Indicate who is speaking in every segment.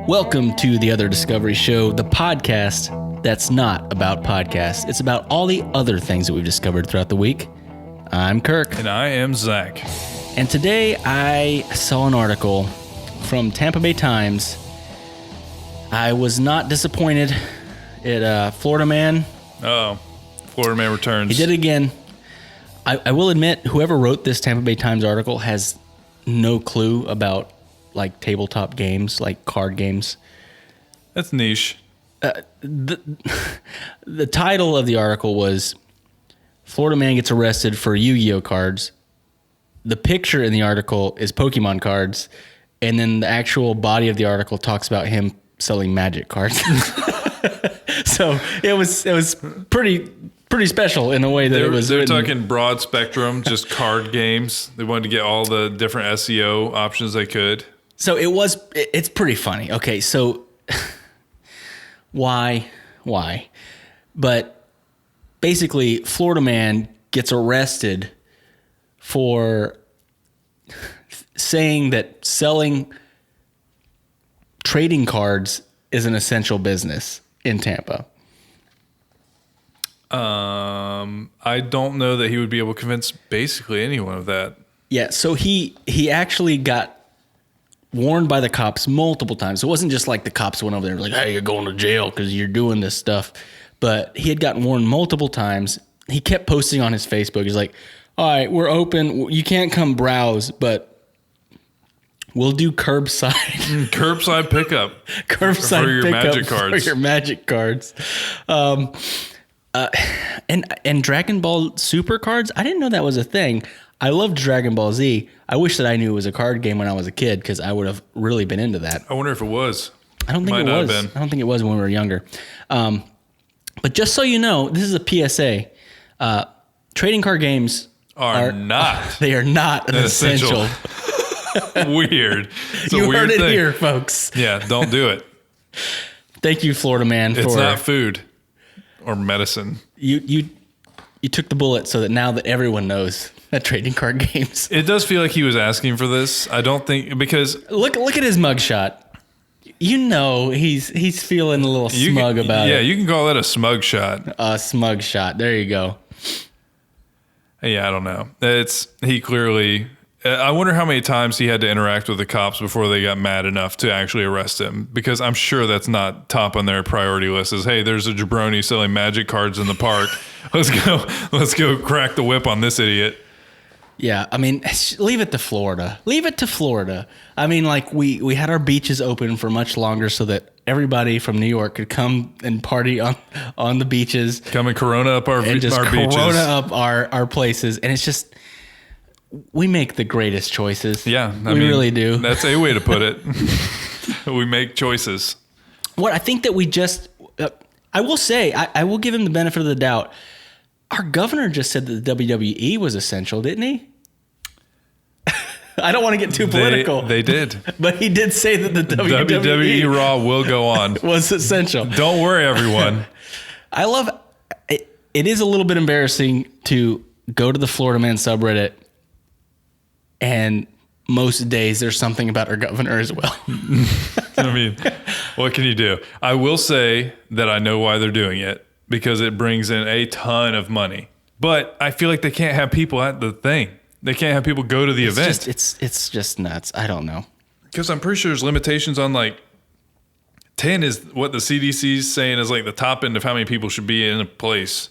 Speaker 1: Welcome to the Other Discovery Show, the podcast that's not about podcasts. It's about all the other things that we've discovered throughout the week. I'm Kirk.
Speaker 2: And I am Zach.
Speaker 1: And today I saw an article from Tampa Bay Times. I was not disappointed. Florida man.
Speaker 2: Oh, Florida man returns.
Speaker 1: He did it again. I will admit, whoever wrote this Tampa Bay Times article has no clue about like tabletop games, like card games.
Speaker 2: That's niche.
Speaker 1: The title of the article was Florida man gets arrested for Yu-Gi-Oh cards. The picture in the article is Pokemon cards, and then the actual body of the article talks about him selling Magic cards. So it was pretty special in the way that it was.
Speaker 2: They're talking broad spectrum, just card games. They wanted to get all the different SEO options they could.
Speaker 1: So it's pretty funny. Okay, so why? But basically, Florida man gets arrested for saying that selling trading cards is an essential business in Tampa.
Speaker 2: I don't know that he would be able to convince basically anyone of that.
Speaker 1: Yeah, so he actually got warned by the cops multiple times. It wasn't just like the cops went over there and were like, hey, you're going to jail because you're doing this stuff. But he had gotten warned multiple times. He kept posting on his Facebook. He's like, all right, we're open. You can't come browse, but we'll do curbside.
Speaker 2: Curbside pickup.
Speaker 1: Curbside
Speaker 2: for your
Speaker 1: pickup
Speaker 2: Magic cards.
Speaker 1: For your Magic cards. And Dragon Ball Super cards, I didn't know that was a thing. I loved Dragon Ball Z. I wish that I knew it was a card game when I was a kid because I would have really been into that.
Speaker 2: I wonder if it was.
Speaker 1: I don't think it was. I don't think it was when we were younger. But just so you know, this is a PSA. Trading card games
Speaker 2: are not.
Speaker 1: They are not an essential.
Speaker 2: Weird. It's
Speaker 1: you
Speaker 2: a weird
Speaker 1: heard it
Speaker 2: thing.
Speaker 1: here, folks.
Speaker 2: Yeah, don't do it.
Speaker 1: Thank you, Florida man.
Speaker 2: It's not food or medicine.
Speaker 1: You took the bullet so that now that everyone knows that trading card games.
Speaker 2: It does feel like he was asking for this. I don't think because
Speaker 1: look at his mugshot. You know he's feeling a little smug about it.
Speaker 2: Yeah, you can call that a smug shot.
Speaker 1: A smug shot. There you go.
Speaker 2: Yeah, I don't know. He clearly. I wonder how many times he had to interact with the cops before they got mad enough to actually arrest him. Because I'm sure that's not top on their priority list. Is hey, there's a jabroni selling Magic cards in the park. Let's go crack the whip on this idiot.
Speaker 1: Yeah, I mean, leave it to Florida. Leave it to Florida. I mean, like we had our beaches open for much longer so that everybody from New York could come and party on the beaches.
Speaker 2: Come and Corona up our beaches.
Speaker 1: Corona up our places, and it's just. We make the greatest choices.
Speaker 2: Yeah,
Speaker 1: we really do.
Speaker 2: That's a way to put it. We make choices.
Speaker 1: What I think that we just, I will say, I will give him the benefit of the doubt. Our governor just said that the WWE was essential, didn't he? I don't want to get too political.
Speaker 2: They did.
Speaker 1: But he did say that the WWE
Speaker 2: Raw will go on.
Speaker 1: Was essential.
Speaker 2: Don't worry, everyone.
Speaker 1: I love it. It is a little bit embarrassing to go to the Florida Man subreddit and most days there's something about our governor as well.
Speaker 2: I mean, what can you do? I will say that I know why they're doing it because it brings in a ton of money. But I feel like they can't have people at the thing. They can't have people go to the event.
Speaker 1: It's just nuts. I don't know.
Speaker 2: Because I'm pretty sure there's limitations on like 10 is what the CDC's saying is like the top end of how many people should be in a place.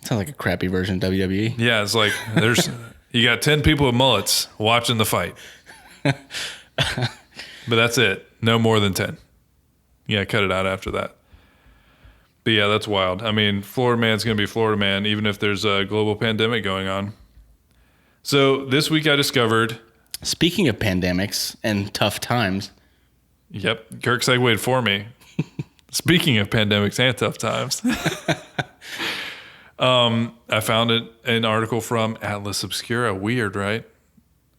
Speaker 1: Sounds like a crappy version of WWE.
Speaker 2: Yeah, it's like there's... You got 10 people with mullets watching the fight. But that's it. No more than 10. Yeah, cut it out after that. But yeah, that's wild. I mean, Florida man's going to be Florida man, even if there's a global pandemic going on. So this week I discovered...
Speaker 1: Speaking of pandemics and tough times.
Speaker 2: Yep, Kirk segued for me. Speaking of pandemics and tough times. I found an article from Atlas Obscura. Weird, right?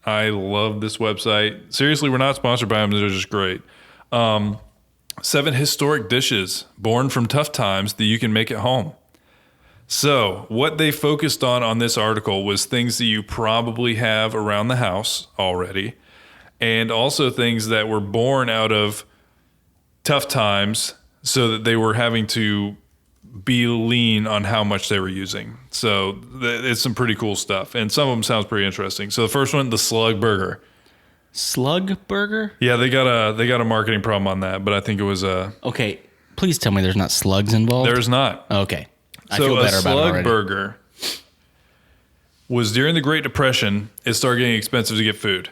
Speaker 2: I love this website. Seriously, we're not sponsored by them. They're just great. 7 historic dishes born from tough times that you can make at home. So what they focused on this article was things that you probably have around the house already, and also things that were born out of tough times so that they were having to be lean on how much they were using. So it's some pretty cool stuff, and some of them sounds pretty interesting. So the first one, the slug burger.
Speaker 1: Slug burger?
Speaker 2: Yeah, they got a marketing problem on that, but I think it was
Speaker 1: Okay, please tell me there's not slugs involved.
Speaker 2: there's not.
Speaker 1: Okay. I feel better about it
Speaker 2: slug
Speaker 1: already.
Speaker 2: burger was during the Great Depression, it started getting expensive to get food.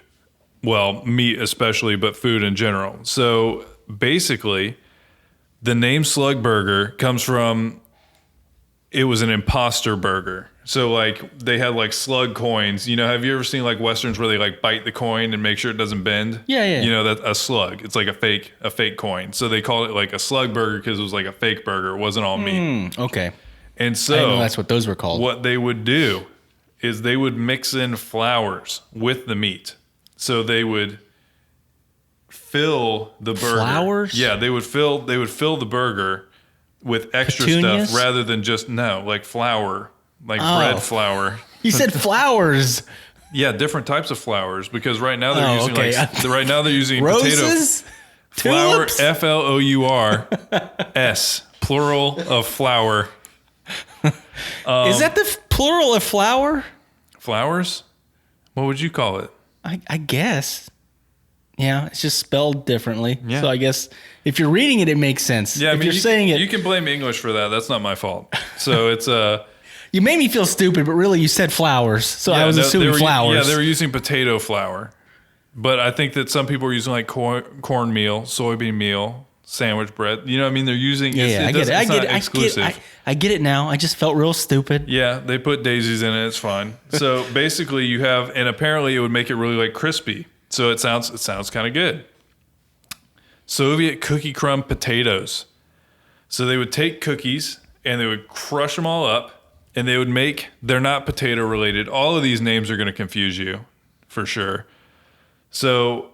Speaker 2: Well, meat especially, but food in general. So basically, the name slug burger comes from, it was an imposter burger. So like they had like slug coins. You know, have you ever seen like Westerns where they like bite the coin and make sure it doesn't bend?
Speaker 1: Yeah.
Speaker 2: You know, that's a slug. It's like a fake coin. So they called it like a slug burger because it was like a fake burger. It wasn't all meat.
Speaker 1: Okay.
Speaker 2: And
Speaker 1: I
Speaker 2: so
Speaker 1: know that's what those were called.
Speaker 2: what they would do is they would mix in flours with the meat. So they would fill the burger.
Speaker 1: Flours?
Speaker 2: Yeah, they would fill the burger with extra
Speaker 1: Petunias?
Speaker 2: stuff rather than just like flour, like bread flour.
Speaker 1: You said flowers.
Speaker 2: Yeah, different types of flours because right now they're using
Speaker 1: okay.
Speaker 2: right now they're using
Speaker 1: Roses?
Speaker 2: potato flour,
Speaker 1: Tulips?
Speaker 2: FLOURS, plural of flour.
Speaker 1: Is that the plural of flower?
Speaker 2: Flowers? What would you call it?
Speaker 1: I guess. Yeah, it's just spelled differently.
Speaker 2: Yeah.
Speaker 1: So I guess if you're reading it, it makes sense.
Speaker 2: Yeah,
Speaker 1: if you're saying it,
Speaker 2: you can blame English for that. That's not my fault. So it's
Speaker 1: you made me feel stupid, but really you said flowers. So I was assuming flowers.
Speaker 2: Yeah, they were using potato flour, but I think that some people are using like cornmeal, soybean meal, sandwich bread. You know what I mean? They're using.
Speaker 1: Yeah, I get it.
Speaker 2: Exclusive.
Speaker 1: I get it now. I just felt real stupid.
Speaker 2: Yeah, they put daisies in it. It's fine. So basically, you have, and apparently it would make it really like crispy. So it sounds kind of good. Soviet cookie crumb potatoes. So they would take cookies and they would crush them all up, and they would make. They're not potato related. All of these names are going to confuse you, for sure. So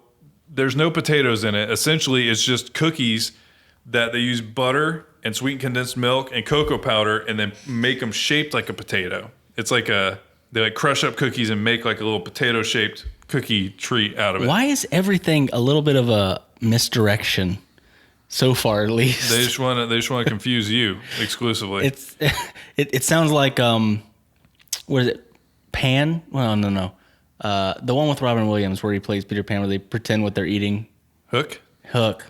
Speaker 2: there's no potatoes in it. Essentially, it's just cookies that they use butter and sweetened condensed milk and cocoa powder and then make them shaped like a potato. It's like they like crush up cookies and make like a little potato shaped cookie treat out of it.
Speaker 1: Why is everything a little bit of a misdirection so far, at least?
Speaker 2: They just want to confuse you exclusively.
Speaker 1: It sounds like what is it? Pan? Well, no. The one with Robin Williams where he plays Peter Pan, where they pretend what they're eating.
Speaker 2: Hook?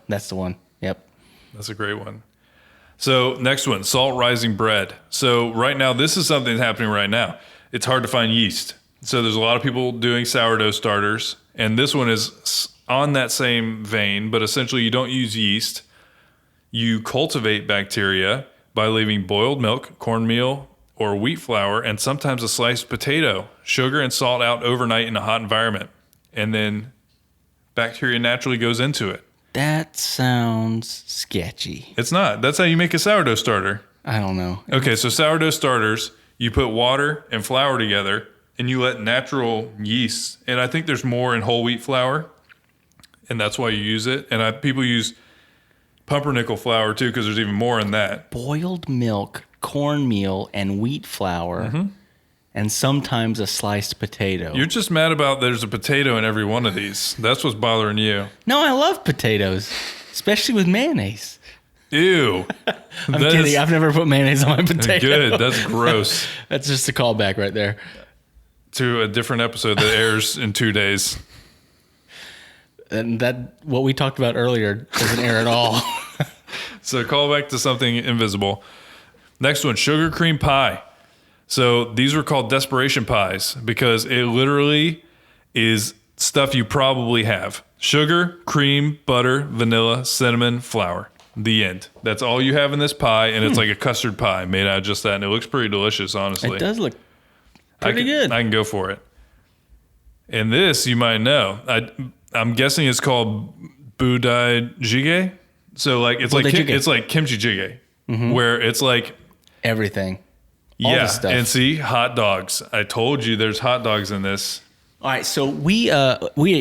Speaker 1: That's the one. Yep.
Speaker 2: That's a great one. So next one, salt rising bread. So right now, this is something that's happening right now. It's hard to find yeast. So there's a lot of people doing sourdough starters. And this one is on that same vein, but essentially you don't use yeast. You cultivate bacteria by leaving boiled milk, cornmeal, or wheat flour, and sometimes a sliced potato, sugar, and salt out overnight in a hot environment. And then bacteria naturally goes into it.
Speaker 1: That sounds sketchy.
Speaker 2: It's not. That's how you make a sourdough starter.
Speaker 1: I don't know.
Speaker 2: Okay, so sourdough starters, you put water and flour together, and you let natural yeast, and I think there's more in whole wheat flour, and that's why you use it. And people use pumpernickel flour too, because there's even more in that.
Speaker 1: Boiled milk, cornmeal, and wheat flour, and sometimes a sliced potato.
Speaker 2: You're just mad about there's a potato in every one of these. That's what's bothering you.
Speaker 1: No, I love potatoes, especially with mayonnaise.
Speaker 2: Ew.
Speaker 1: I'm kidding. I've never put mayonnaise on my potato.
Speaker 2: Good. That's gross.
Speaker 1: That's just a callback right there.
Speaker 2: To a different episode that airs in 2 days.
Speaker 1: And that what we talked about earlier doesn't air at all.
Speaker 2: So call back to something invisible. Next one, sugar cream pie. So these were called desperation pies because it literally is stuff you probably have. Sugar, cream, butter, vanilla, cinnamon, flour. The end. That's all you have in this pie, and it's like a custard pie made out of just that, and it looks pretty delicious, honestly.
Speaker 1: It does look pretty good.
Speaker 2: I can go for it. And this, you might know. I'm guessing it's called budai jjigae. So like it's like kimchi jjigae, where it's like
Speaker 1: everything. All the stuff.
Speaker 2: And see, hot dogs. I told you there's hot dogs in this.
Speaker 1: All right, so we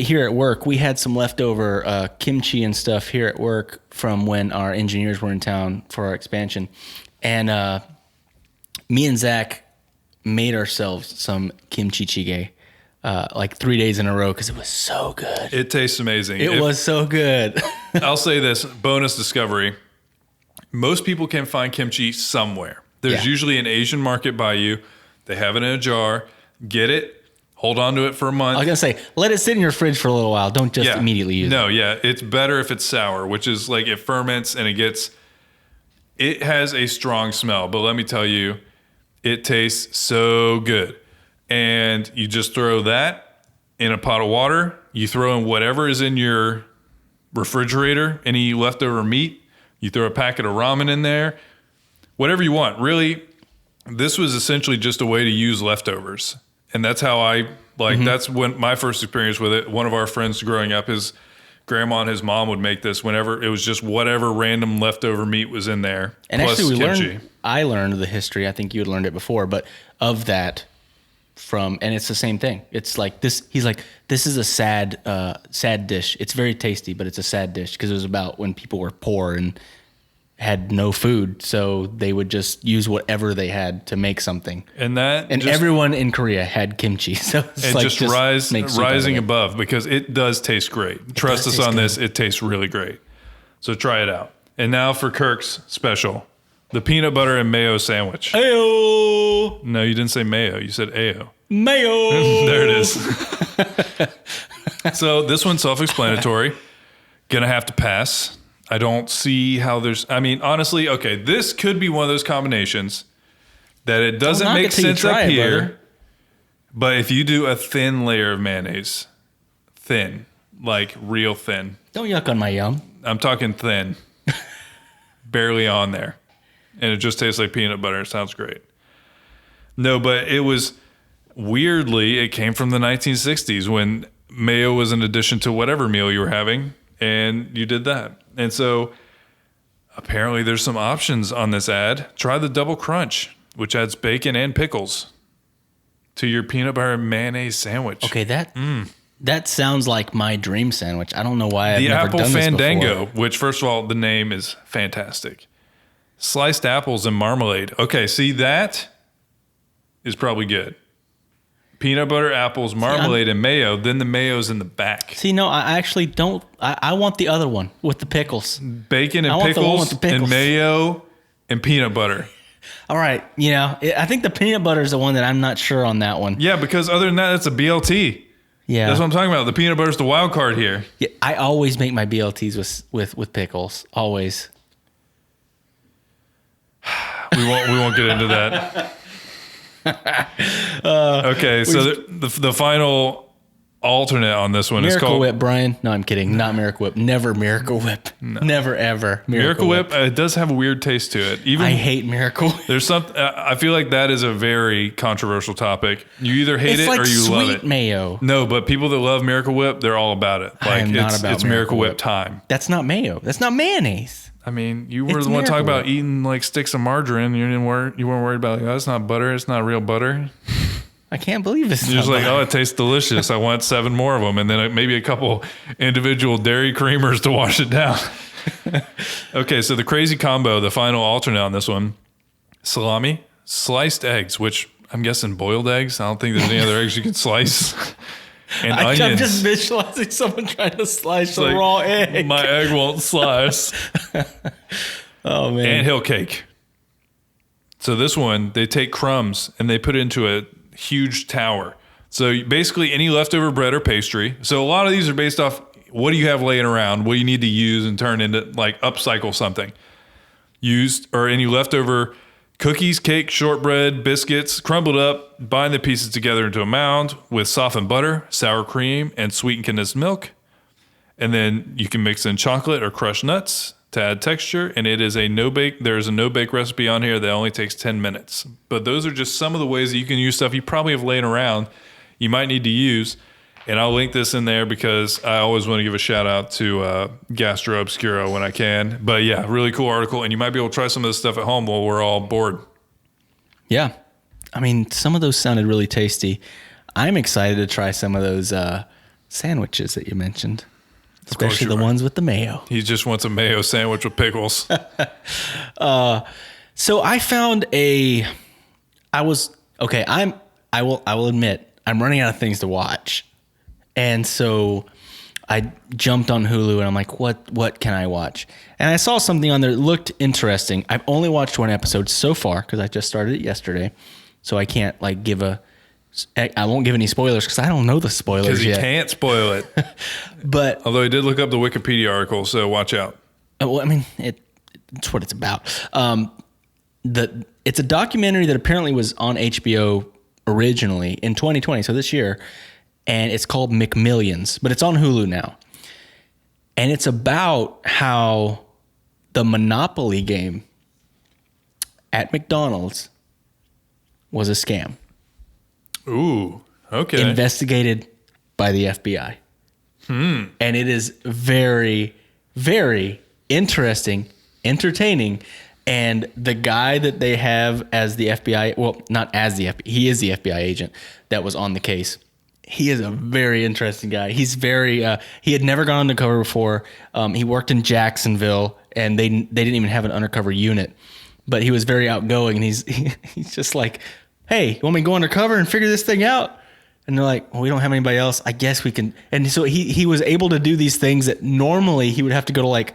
Speaker 1: here at work, we had some leftover kimchi and stuff here at work from when our engineers were in town for our expansion, and me and Zach made ourselves some kimchi jjigae like 3 days in a row because it was so good.
Speaker 2: It tastes amazing.
Speaker 1: It was so good.
Speaker 2: I'll say this, bonus discovery. Most people can find kimchi somewhere. There's usually an Asian market by you. They have it in a jar. Get it. Hold on to it for a month.
Speaker 1: I was going to say, let it sit in your fridge for a little while. Don't just immediately use it.
Speaker 2: No, yeah. It's better if it's sour, which is like it ferments and it has a strong smell. But let me tell you, it tastes so good. And you just throw that in a pot of water. You throw in whatever is in your refrigerator, any leftover meat. You throw a packet of ramen in there. Whatever you want. Really, this was essentially just a way to use leftovers. And that's how that's when my first experience with it. One of our friends growing up, his grandma and his mom would make this whenever it was just whatever random leftover meat was in there.
Speaker 1: And
Speaker 2: plus
Speaker 1: actually,
Speaker 2: kimchi.
Speaker 1: I learned the history. I think you had learned it before, but of that and it's the same thing. It's like this. He's like, this is a sad dish. It's very tasty, but it's a sad dish because it was about when people were poor and had no food, so they would just use whatever they had to make something.
Speaker 2: And
Speaker 1: everyone in Korea had kimchi, so it's like
Speaker 2: rising above because it does taste great. Trust us on this; it tastes really great. So try it out. And now for Kirk's special, the peanut butter and mayo sandwich.
Speaker 1: Ayo!
Speaker 2: No, you didn't say mayo. You said ayo.
Speaker 1: Mayo.
Speaker 2: There it is. So this one's self-explanatory. Gonna have to pass. I don't see how honestly, okay, this could be one of those combinations that it doesn't make sense up here. Brother. But if you do a thin layer of mayonnaise, thin, like real thin.
Speaker 1: Don't yuck on my yum.
Speaker 2: I'm talking thin. Barely on there. And it just tastes like peanut butter. It sounds great. No, but it was weirdly, it came from the 1960s when mayo was an addition to whatever meal you were having. And you did that. And so apparently there's some options on this ad. Try the double crunch, which adds bacon and pickles to your peanut butter and mayonnaise sandwich.
Speaker 1: Okay, that sounds like my dream sandwich. I don't know why I've
Speaker 2: never
Speaker 1: done this before.
Speaker 2: The apple fandango, which first of all, the name is fantastic. Sliced apples and marmalade. Okay, see, that is probably good. Peanut butter, apples, marmalade, and mayo. Then the mayo's in the back.
Speaker 1: See, no, I actually don't. I want the other one with the pickles.
Speaker 2: Bacon and pickles and mayo and peanut butter.
Speaker 1: All right. I think the peanut butter is the one that I'm not sure on that one.
Speaker 2: Yeah, because other than that, it's a BLT.
Speaker 1: Yeah.
Speaker 2: That's what I'm talking about. The peanut butter is the wild card here.
Speaker 1: Yeah, I always make my BLTs with pickles. Always.
Speaker 2: We won't get into that. Okay, so the final alternate on this one is called
Speaker 1: Miracle Whip, Brian. No, I'm kidding. Not Miracle Whip. Never Miracle Whip. No. Never ever
Speaker 2: Miracle Whip. It does have a weird taste to it.
Speaker 1: I hate Miracle Whip.
Speaker 2: There's something. I feel like that is a very controversial topic. You either hate it or you love it.
Speaker 1: Sweet mayo.
Speaker 2: No, but people that love Miracle Whip, they're all about it.
Speaker 1: I am not about
Speaker 2: it's Miracle Whip time.
Speaker 1: That's not mayo. That's not mayonnaise.
Speaker 2: I mean, you were the one talking about eating like sticks of margarine. You weren't worried about that's not butter. It's not real butter.
Speaker 1: I can't believe this.
Speaker 2: You're just like, it tastes delicious. I want 7 more of them, and then maybe a couple individual dairy creamers to wash it down. Okay, so the crazy combo, the final alternate on this one: salami, sliced eggs, which I'm guessing boiled eggs. I don't think there's any other eggs you can slice. And onions.
Speaker 1: I'm just visualizing someone trying to slice a raw egg.
Speaker 2: My egg won't slice.
Speaker 1: Oh, man.
Speaker 2: And hill cake. So this one, they take crumbs and they put it into a huge tower. So basically any leftover bread or pastry. So a lot of these are based off what do you have laying around, what do you need to use and turn into like upcycle something. Used or any leftover cookies, cake, shortbread, biscuits, crumbled up, bind the pieces together into a mound with softened butter, sour cream, and sweetened condensed milk. And then you can mix in chocolate or crushed nuts to add texture. And it is there's a no-bake recipe on here that only takes 10 minutes. But those are just some of the ways that you can use stuff you probably have laying around you might need to use. And I'll link this in there because I always want to give a shout out to Gastro Obscuro when I can. But yeah, really cool article. And you might be able to try some of this stuff at home while we're all bored.
Speaker 1: Yeah. I mean, some of those sounded really tasty. I'm excited to try some of those sandwiches that you mentioned, especially the ones with the mayo.
Speaker 2: He just wants a mayo sandwich with pickles.
Speaker 1: So I found a I will admit I'm running out of things to watch. And so I jumped on Hulu and I'm like, what can I watch? And I saw something on there that looked interesting. I've only watched one episode so far because I just started it yesterday. So I can't like I won't give any spoilers because I don't know the spoilers
Speaker 2: Because you
Speaker 1: yet.
Speaker 2: can't spoil it.
Speaker 1: But
Speaker 2: Although I did look up the Wikipedia article, so watch out.
Speaker 1: well, I mean, it's what it's about. It's a documentary that apparently was on HBO originally in 2020, so this year, and it's called McMillions, but it's on Hulu now. And it's about how the Monopoly game at McDonald's was a scam.
Speaker 2: Ooh, okay.
Speaker 1: Investigated by the FBI. And it is very, very interesting, entertaining. And the guy that they have as the FBI, well, not as the FBI, he is the FBI agent that was on the case. He is a very interesting guy. He's very, he had never gone undercover before. He worked in Jacksonville and they didn't even have an undercover unit, but he was very outgoing and he's just like, hey, you want me to go undercover and figure this thing out? And they're like, well, we don't have anybody else. I guess we can. And so he was able to do these things that normally he would have to go to like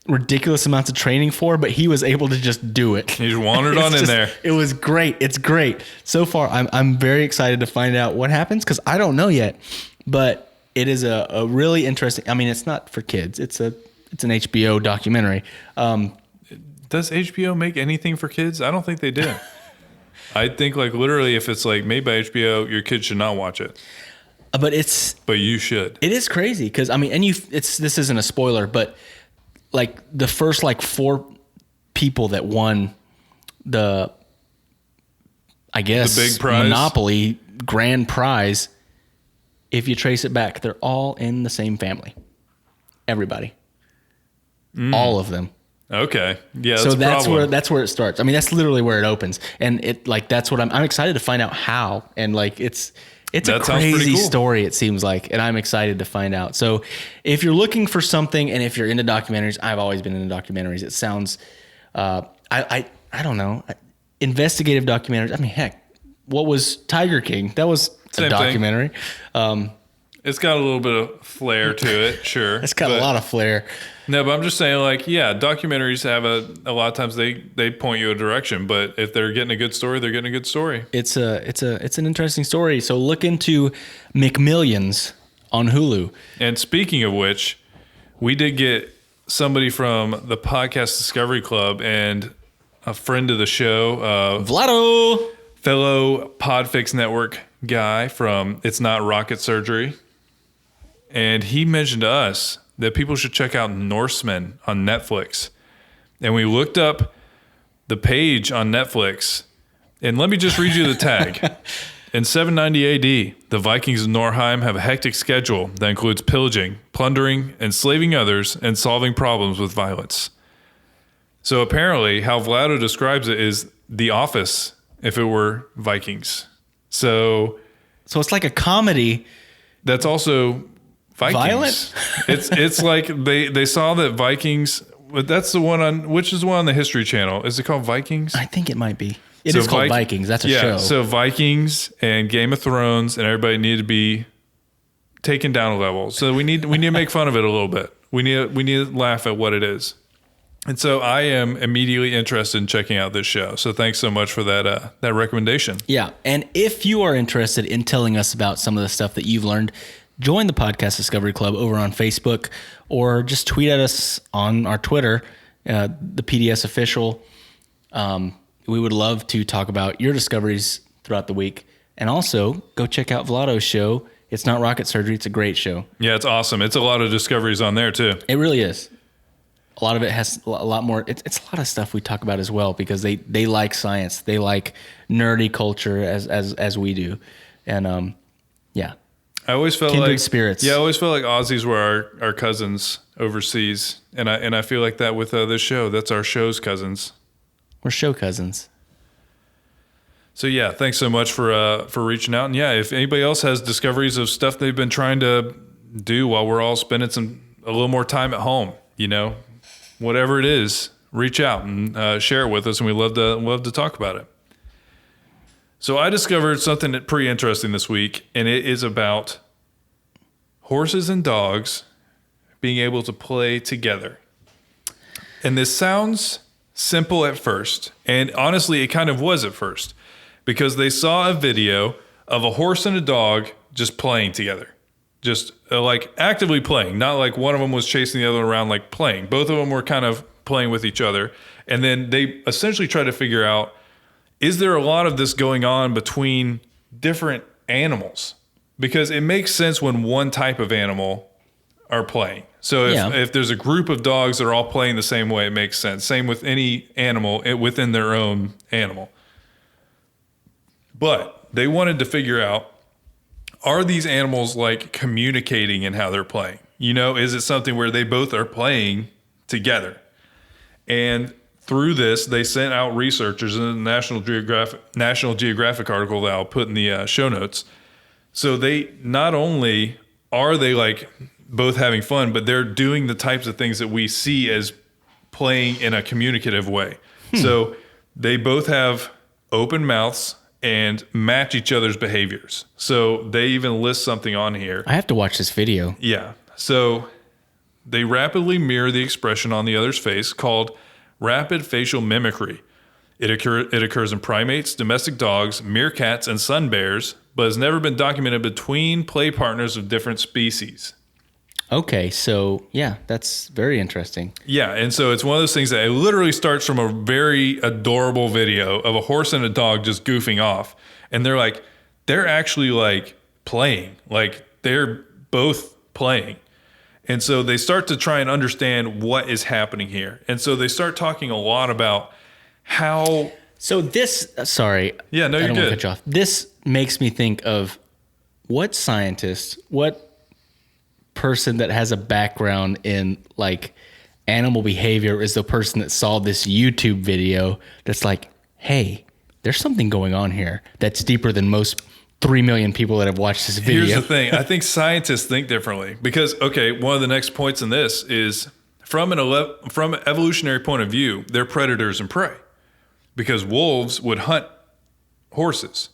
Speaker 1: ridiculous amounts of training for, but he was able to just do it.
Speaker 2: He just wandered on in there.
Speaker 1: It was great. It's great. So far, I'm very excited to find out what happens because I don't know yet. But it is a really interesting. I mean, it's not for kids. It's an HBO documentary.
Speaker 2: Does HBO make anything for kids? I don't think they do. I think like literally if it's like made by HBO, your kids should not watch it.
Speaker 1: But
Speaker 2: you should.
Speaker 1: It is crazy because I mean, and this isn't a spoiler, but like the first like 4 people that won the
Speaker 2: big prize,
Speaker 1: Monopoly grand prize, if you trace it back, they're all in the same family. Everybody. All of them.
Speaker 2: Okay. Yeah.
Speaker 1: So that's where it starts. I mean, that's literally where it opens. And that's what I'm excited to find out how. And like, it's a crazy story, it seems like, and I'm excited to find out. So if you're looking for something, and if you're into documentaries, I've always been into documentaries. It sounds, I don't know, investigative documentaries. I mean, heck, what was Tiger King? That was a documentary.
Speaker 2: It's got a little bit of flair to it, sure.
Speaker 1: It's got a lot of flair.
Speaker 2: No, but I'm just saying, like, yeah, documentaries have a lot of times they point you a direction, but if they're getting a good story, they're getting a good story.
Speaker 1: It's an interesting story. So look into McMillions on Hulu.
Speaker 2: And speaking of which, we did get somebody from the Podcast Discovery Club and a friend of the show,
Speaker 1: Vlado,
Speaker 2: fellow Podfix Network guy from It's Not Rocket Surgery, and he mentioned to us that people should check out Norsemen on Netflix. And we looked up the page on Netflix, and let me just read you the tag. In 790 AD, the Vikings of Norheim have a hectic schedule that includes pillaging, plundering, enslaving others, and solving problems with violence. So apparently, how Vlado describes it is The Office if it were Vikings. So
Speaker 1: it's like a comedy.
Speaker 2: That's also Vikings.
Speaker 1: Violent?
Speaker 2: It's like they saw that Vikings, but that's the one on, which is the one on the History Channel. Is it called Vikings?
Speaker 1: I think it might be. It is called Vikings. That's a show.
Speaker 2: So Vikings and Game of Thrones and everybody need to be taken down a level. So we need to make fun of it a little bit. We need to laugh at what it is. And so I am immediately interested in checking out this show. So thanks so much for that recommendation.
Speaker 1: Yeah. And if you are interested in telling us about some of the stuff that you've learned, join the Podcast Discovery Club over on Facebook, or just tweet at us on our Twitter, the PDS Official. We would love to talk about your discoveries throughout the week. And also, go check out Vlado's show. It's Not Rocket Surgery. It's a great show.
Speaker 2: Yeah, it's awesome. It's a lot of discoveries on there, too.
Speaker 1: It really is. A lot of it has a lot more. It's a lot of stuff we talk about as well, because they like science. They like nerdy culture as we do. And yeah.
Speaker 2: I always felt
Speaker 1: Kindred spirits.
Speaker 2: Yeah, I always felt like Aussies were our cousins overseas. And I feel like that with this show. That's our show's cousins.
Speaker 1: We're show cousins.
Speaker 2: So yeah, thanks so much for reaching out. And yeah, if anybody else has discoveries of stuff they've been trying to do while we're all spending a little more time at home, whatever it is, reach out and share it with us, and we love to talk about it. So I discovered something pretty interesting this week, and it is about horses and dogs being able to play together. And this sounds simple at first, and honestly, it kind of was at first, because they saw a video of a horse and a dog just playing together. Just like actively playing, not like one of them was chasing the other around, like playing. Both of them were kind of playing with each other. And then they essentially tried to figure out, is there a lot of this going on between different animals? Because it makes sense when one type of animal are playing. So if there's a group of dogs that are all playing the same way, it makes sense. Same with any animal within their own animal. But they wanted to figure out, are these animals like communicating in how they're playing? You know, is it something where they both are playing together? And through this, they sent out researchers in the National Geographic article that I'll put in the show notes. So they not only are they like both having fun, but they're doing the types of things that we see as playing in a communicative way. So they both have open mouths and match each other's behaviors. So they even list something on here.
Speaker 1: I have to watch this video.
Speaker 2: Yeah. So they rapidly mirror the expression on the other's face called rapid facial mimicry. It occurs in primates, domestic dogs, meerkats, and sun bears, but has never been documented between play partners of different species.
Speaker 1: Okay, so yeah, that's very interesting.
Speaker 2: Yeah, and so it's one of those things that it literally starts from a very adorable video of a horse and a dog just goofing off. And they're actually like playing, like they're both playing. And so they start to try and understand what is happening here. And so they start talking a lot about how...
Speaker 1: So this, sorry.
Speaker 2: Yeah, no, you're
Speaker 1: I don't
Speaker 2: good.
Speaker 1: want to cut you off. This makes me think of what scientist, what person that has a background in like animal behavior is the person that saw this YouTube video that's like, hey, there's something going on here that's deeper than most 3 million people that have watched this video.
Speaker 2: Here's the thing. I think scientists think differently because, okay, one of the next points in this is from an evolutionary point of view, they're predators and prey because wolves would hunt horses.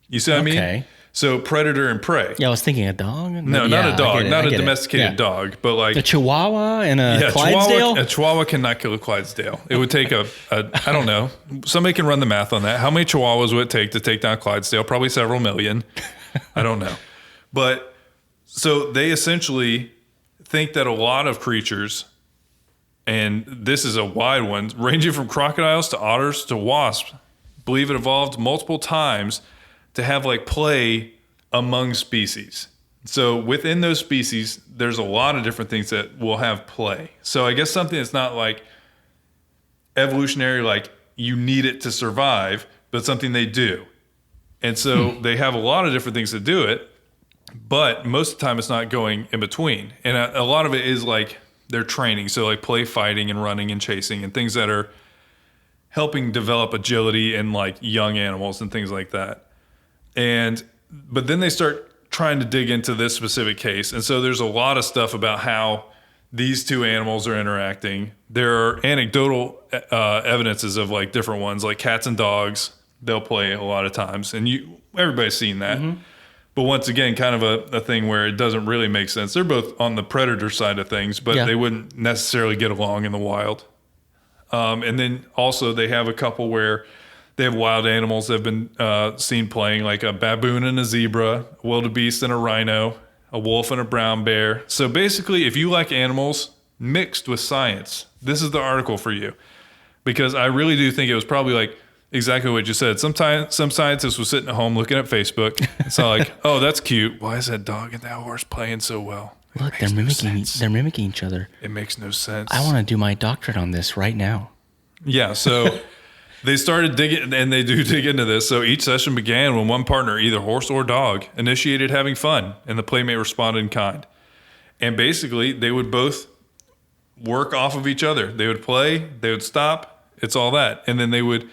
Speaker 2: You see what I mean? So predator and prey.
Speaker 1: Yeah, I was thinking a dog.
Speaker 2: No, not a dog, not a domesticated dog, but like
Speaker 1: a Chihuahua and a Clydesdale.
Speaker 2: A Chihuahua cannot kill a Clydesdale. It would take I don't know. Somebody can run the math on that. How many Chihuahuas would it take to take down a Clydesdale? Probably several million. I don't know. But so they essentially think that a lot of creatures, and this is a wide one, ranging from crocodiles to otters to wasps, believe it evolved multiple times to have like play among species. So within those species, there's a lot of different things that will have play. So I guess something that's not like evolutionary, like you need it to survive, but something they do. And so they have a lot of different things to do it, but most of the time it's not going in between. And a lot of it is like they're training. So like play fighting and running and chasing and things that are helping develop agility in like young animals and things like that. But then they start trying to dig into this specific case. And so there's a lot of stuff about how these two animals are interacting. There are anecdotal evidences of like different ones, like cats and dogs. They'll play a lot of times, and everybody's seen that. Mm-hmm. But once again, kind of a thing where it doesn't really make sense. They're both on the predator side of things, but they wouldn't necessarily get along in the wild. And then also they have a couple where they have wild animals that have been seen playing, like a baboon and a zebra, a wildebeest and a rhino, a wolf and a brown bear. So basically, if you like animals mixed with science, this is the article for you. Because I really do think it was probably like exactly what you said. Some scientist was sitting at home looking at Facebook. It's not like, oh, that's cute. Why is that dog and that horse playing so well?
Speaker 1: Look, they're mimicking each other.
Speaker 2: It makes no sense.
Speaker 1: I want to do my doctorate on this right now.
Speaker 2: Yeah, so they started digging, and they do dig into this. So each session began when one partner, either horse or dog, initiated having fun, and the playmate responded in kind. And basically, they would both work off of each other. They would play, they would stop, it's all that. And then they would,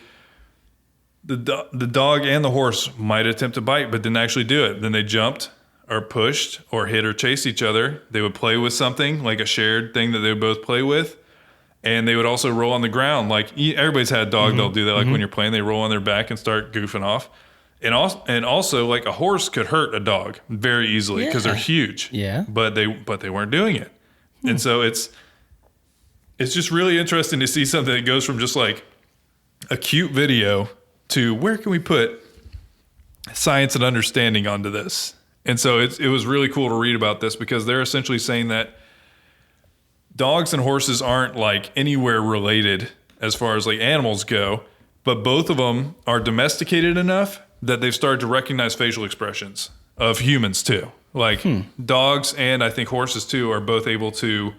Speaker 2: the dog and the horse might attempt to bite, but didn't actually do it. Then they jumped or pushed or hit or chased each other. They would play with something, like a shared thing that they would both play with. And they would also roll on the ground. Like everybody's had a dog, they'll do that. Like when you're playing, they roll on their back and start goofing off. And also, like a horse could hurt a dog very easily because they're huge.
Speaker 1: Yeah.
Speaker 2: But they weren't doing it. And so it's just really interesting to see something that goes from just like a cute video to where can we put science and understanding onto this. And so it was really cool to read about this because they're essentially saying that dogs and horses aren't like anywhere related as far as like animals go, but both of them are domesticated enough that they've started to recognize facial expressions of humans too. Like dogs and I think horses too are both able to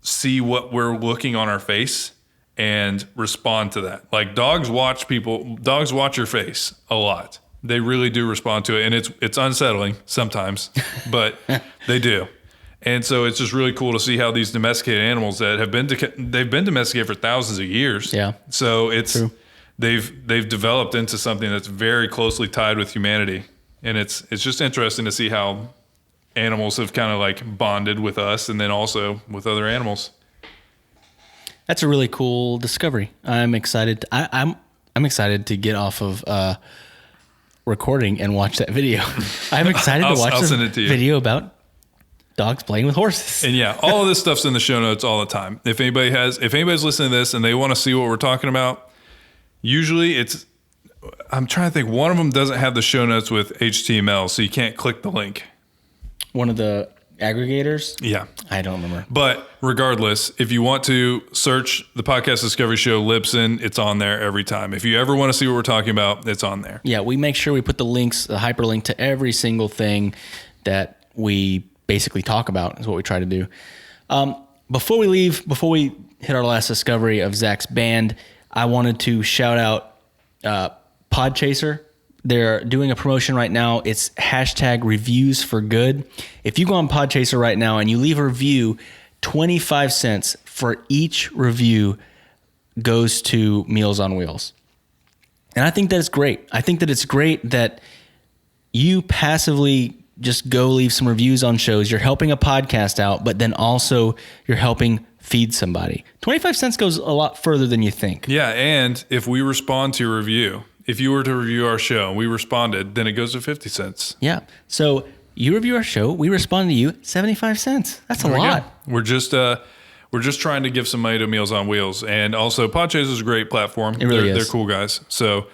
Speaker 2: see what we're looking on our face and respond to that. Like dogs watch your face a lot. They really do respond to it. And it's unsettling sometimes, but they do. And so it's just really cool to see how these domesticated animals that they've been domesticated for thousands of years.
Speaker 1: Yeah.
Speaker 2: So it's,
Speaker 1: True.
Speaker 2: They've developed into something that's very closely tied with humanity. And it's just interesting to see how animals have kind of like bonded with us and then also with other animals.
Speaker 1: That's a really cool discovery. I'm excited. I'm excited to get off of recording and watch that video. I'm excited to watch the video about dogs playing with horses.
Speaker 2: And yeah, all of this stuff's in the show notes all the time. If anybody's listening to this and they want to see what we're talking about, usually I'm trying to think, one of them doesn't have the show notes with HTML, so you can't click the link.
Speaker 1: One of the aggregators?
Speaker 2: Yeah.
Speaker 1: I don't remember.
Speaker 2: But regardless, if you want to search the Podcast Discovery Show Libsyn, it's on there every time. If you ever want to see what we're talking about, it's on there.
Speaker 1: Yeah, we make sure we put the hyperlink to every single thing that we basically talk about is what we try to do. Before we hit our last discovery of Zach's band, I wanted to shout out Podchaser. They're doing a promotion right now. It's #reviews4good. If you go on Podchaser right now and you leave a review, 25 cents for each review goes to Meals on Wheels. And I think that is great. I think that it's great that you passively just go leave some reviews on shows. You're helping a podcast out, but then also you're helping feed somebody. 25 cents goes a lot further than you think.
Speaker 2: Yeah, and if we respond to your review, if you were to review our show and we responded, then it goes to 50 cents.
Speaker 1: Yeah. So you review our show, we respond to you, 75 cents. That's a lot.
Speaker 2: We're just trying to give some money to Meals on Wheels. And also Podchaser is a great platform.
Speaker 1: It really is.
Speaker 2: They're cool guys. So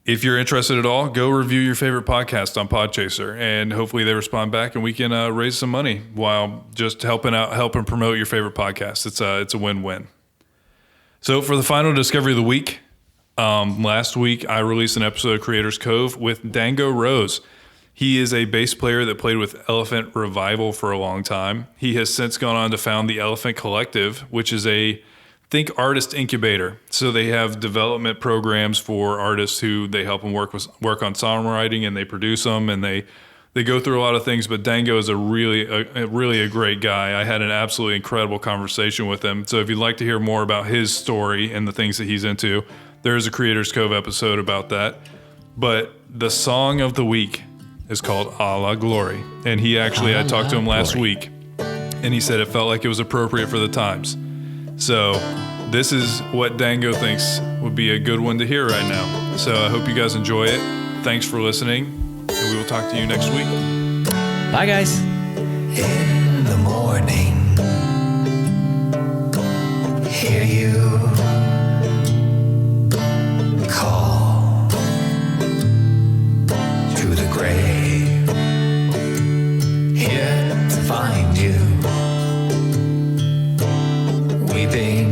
Speaker 2: if you're interested at all, go review your favorite podcast on Podchaser, and hopefully they respond back, and we can raise some money while just helping promote your favorite podcast. It's a win-win. So for the final discovery of the week, last week I released an episode of Creators Cove with Dango Rose. He is a bass player that played with Elephant Revival for a long time. He has since gone on to found the Elephant Collective, which is a artist incubator. So they have development programs for artists who they help them work on songwriting, and they produce them, and they go through a lot of things. But Dango is a really great guy. I had an absolutely incredible conversation with him. So if you'd like to hear more about his story and the things that he's into, there's a Creators Cove episode about that. But the song of the week is called A La Glory. And I talked to him last week, and he said it felt like it was appropriate for the times. So this is what Dango thinks would be a good one to hear right now. So I hope you guys enjoy it. Thanks for listening, and we will talk to you next week.
Speaker 1: Bye, guys.
Speaker 3: In the morning, hear you call to the grave, here to find you, weeping